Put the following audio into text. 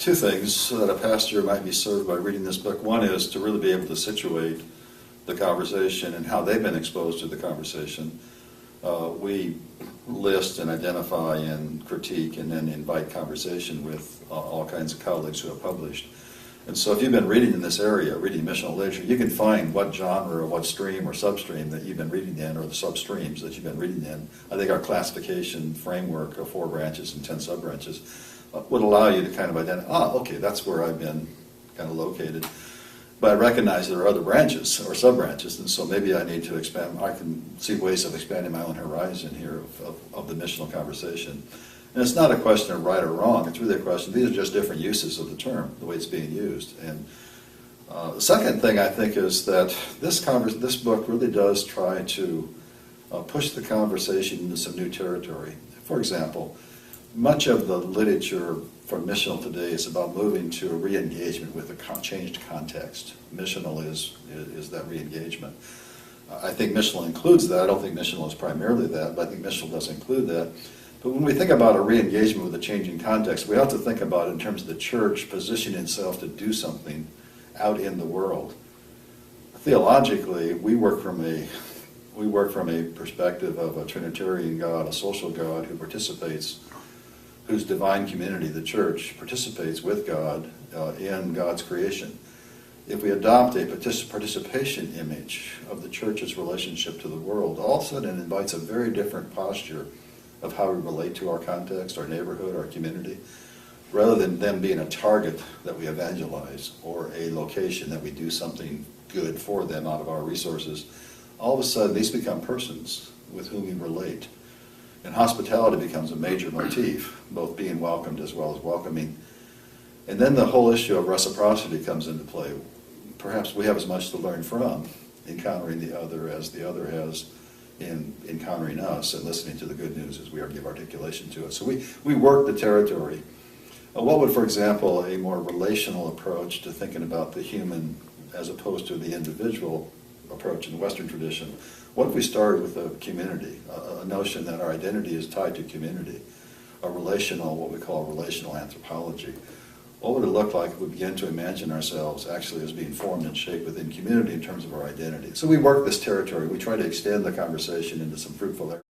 two things that a pastor might be served by reading this book. One is to really be able to situate the conversation and how they've been exposed to the conversation. We list and identify and critique and then invite conversation with all kinds of colleagues who have published. And so if you've been reading in this area, reading missional literature, you can find what genre or what stream or substream that you've been reading in, or the substreams that you've been reading in. I think our classification framework of 4 branches and 10 subbranches would allow you to kind of identify, okay, that's where I've been kind of located. But I recognize there are other branches or subbranches, and so maybe I need to expand. I can see ways of expanding my own horizon here of the missional conversation. And it's not a question of right or wrong. It's really a question, these are just different uses of the term, the way it's being used. And the second thing I think is that this book really does try to push the conversation into some new territory. For example, much of the literature for missional today is about moving to a re-engagement with a changed context. Missional is that re-engagement. I think missional includes that. I don't think missional is primarily that, but I think missional does include that. But when we think about a re-engagement with a changing context, we have to think about it in terms of the church positioning itself to do something out in the world. Theologically, we work from a perspective of a Trinitarian God, a social God who participates, whose divine community, the church, participates with God in God's creation. If we adopt a participation image of the church's relationship to the world, all of a sudden it invites a very different posture of how we relate to our context, our neighborhood, our community, rather than them being a target that we evangelize or a location that we do something good for them out of our resources. All of a sudden, these become persons with whom we relate. And hospitality becomes a major motif, both being welcomed as well as welcoming. And then the whole issue of reciprocity comes into play. Perhaps we have as much to learn from encountering the other as the other has in encountering us and listening to the good news as we give articulation to it. So we work the territory. What would, for example, a more relational approach to thinking about the human as opposed to the individual approach in the Western tradition? What if we started with a community, a notion that our identity is tied to community, what we call relational anthropology? What would it look like if we began to imagine ourselves actually as being formed and shaped within community in terms of our identity? So we work this territory. We try to extend the conversation into some fruitful areas.